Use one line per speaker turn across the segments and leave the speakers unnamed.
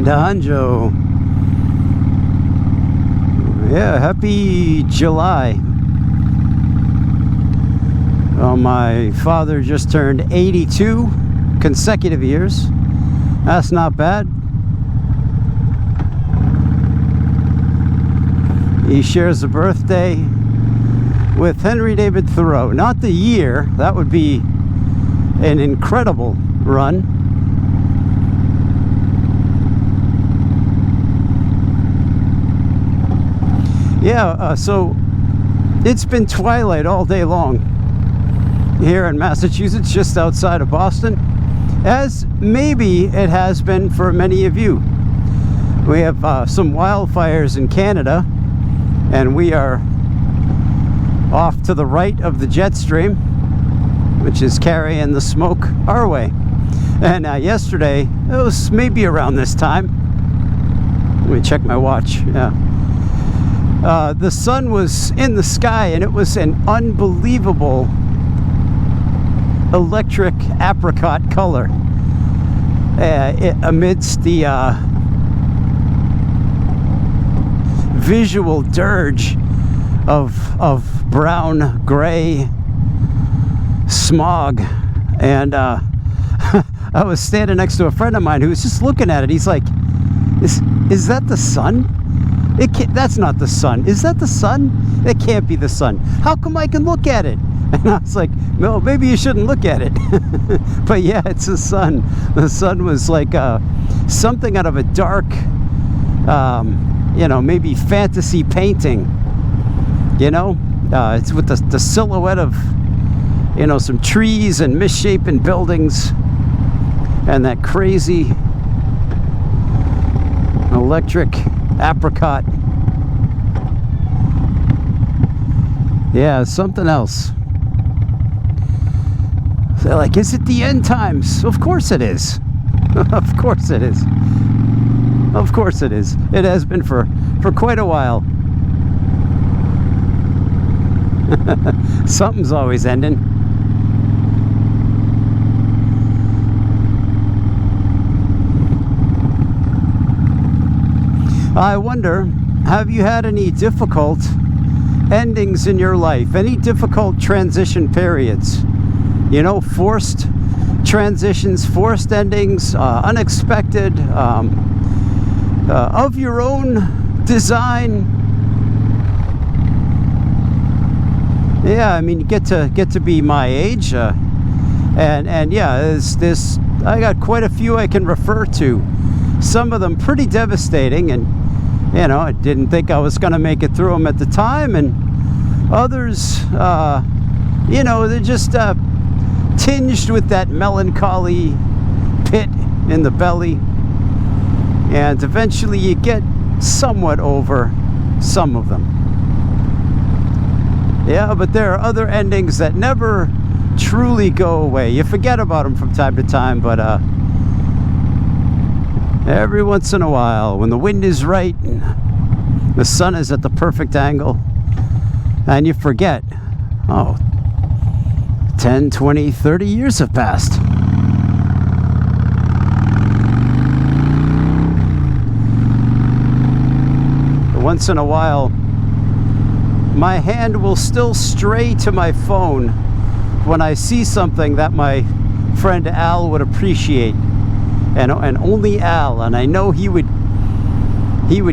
Danjo. Yeah, happy July. Well, my father just turned 82 consecutive years. That's not bad. He shares a birthday with Henry David Thoreau. Not the year, that would be an incredible run. Yeah, so it's been twilight all day long here in Massachusetts, just outside of Boston, as maybe it has been for many of you. We have some wildfires in Canada, and we are off to the right of the jet stream, which is carrying the smoke our way. And yesterday, it was maybe around this time. Let me check my watch. Yeah. The sun was in the sky, and it was an unbelievable electric apricot color amidst the visual dirge of brown gray smog. And I was standing next to a friend of mine who was just looking at it. He's like, is that the sun? That's not the sun. Is that the sun? It can't be the sun. How come I can look at it? And I was like, no, maybe you shouldn't look at it. But yeah, it's the sun. The sun was like something out of a dark, maybe fantasy painting. It's with the silhouette of, some trees and misshapen buildings and that crazy electric apricot. Yeah, something else. They're like, is it the end times? Of course it is. Of course it is. Of course it is. It has been for quite a while. Something's always ending. I wonder, have you had any difficult endings in your life? Any difficult transition periods? Forced transitions, forced endings, unexpected, of your own design. Yeah, I mean, you get to be my age, and yeah, this I got quite a few I can refer to. Some of them pretty devastating, and I didn't think I was going to make it through them at the time, and others, they're just tinged with that melancholy pit in the belly, and eventually you get somewhat over some of them. Yeah, but there are other endings that never truly go away. You forget about them from time to time, but every once in a while, when the wind is right and the sun is at the perfect angle, and you forget, 10, 20, 30 years have passed. Once in a while, my hand will still stray to my phone when I see something that my friend Al would appreciate, and only Al, and I know he would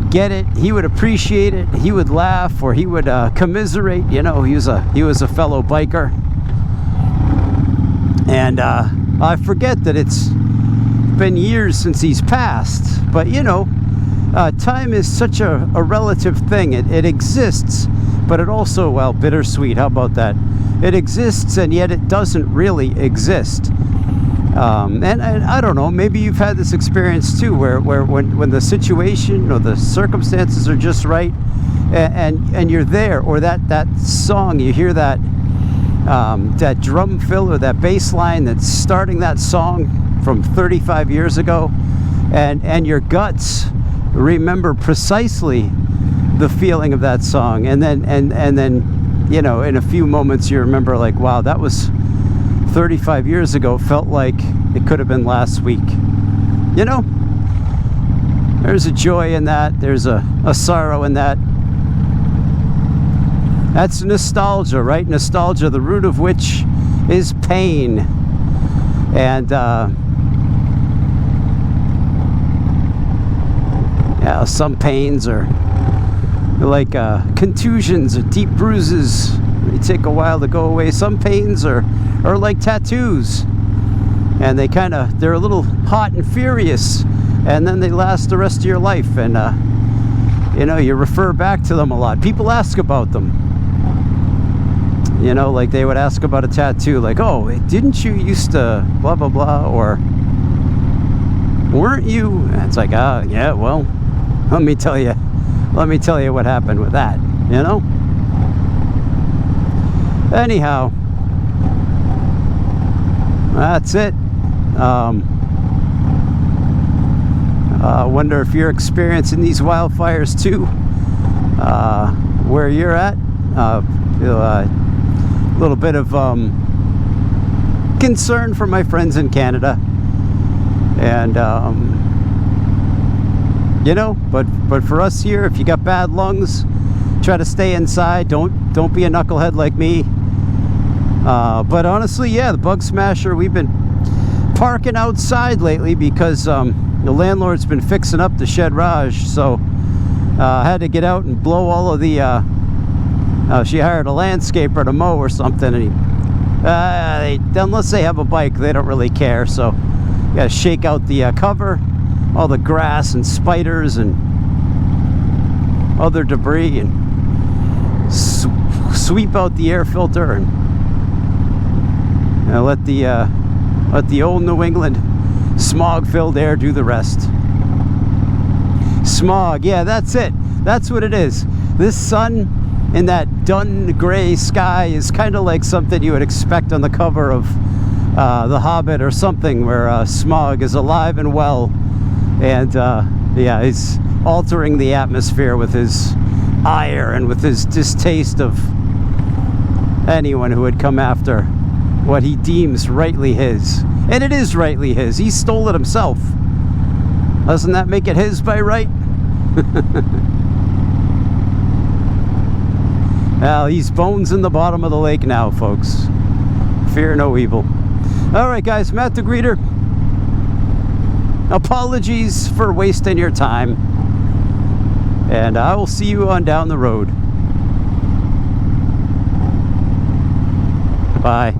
get it, he would appreciate it, he would laugh, or he would commiserate. He was a fellow biker. And I forget that it's been years since he's passed. But time is such a relative thing. It exists, but it also, well, bittersweet. How about that? It exists, and yet it doesn't really exist. And I don't know, maybe you've had this experience too, where when the situation or the circumstances are just right, and you're there, or that song, you hear that drum fill or that bass line that's starting that song from 35 years ago, and your guts remember precisely the feeling of that song, and then you know, in a few moments you remember like, wow, that was 35 years ago. Felt like it could have been last week. You know, there's a joy in that. There's a sorrow in that. That's nostalgia, right? Nostalgia, the root of which is pain. And yeah, some pains are like contusions or deep bruises. They take a while to go away. Some pains are like tattoos, and they're a little hot and furious, and then they last the rest of your life. And you know, you refer back to them a lot. People ask about them. You know, like they would ask about a tattoo, like, oh, didn't you used to blah blah blah, or weren't you? And it's like, yeah, well, let me tell you what happened with that, you know? Anyhow, that's it. I wonder if you're experiencing these wildfires too, where you're at. A little bit of concern for my friends in Canada, and you know, but for us here, if you got bad lungs, try to stay inside. Don't be a knucklehead like me. But honestly, yeah, the bug smasher, we've been parking outside lately because the landlord's been fixing up the shed garage, so I had to get out and blow all of the she hired a landscaper to mow or something, and unless they have a bike, they don't really care, so you gotta shake out the cover, all the grass and spiders and other debris, and sweep out the air filter, and let the old New England smog-filled air do the rest. Smog, yeah, that's it. That's what it is. This sun in that dun gray sky is kind of like something you would expect on the cover of The Hobbit or something, where Smaug is alive and well, and yeah, he's altering the atmosphere with his ire and with his distaste of anyone who would come after what he deems rightly his. And it is rightly his. He stole it himself. Doesn't that make it his by right? Well, he's bones in the bottom of the lake now, folks. Fear no evil. Alright guys, Matt the Greeter. Apologies for wasting your time. And I will see you on down the road. Bye.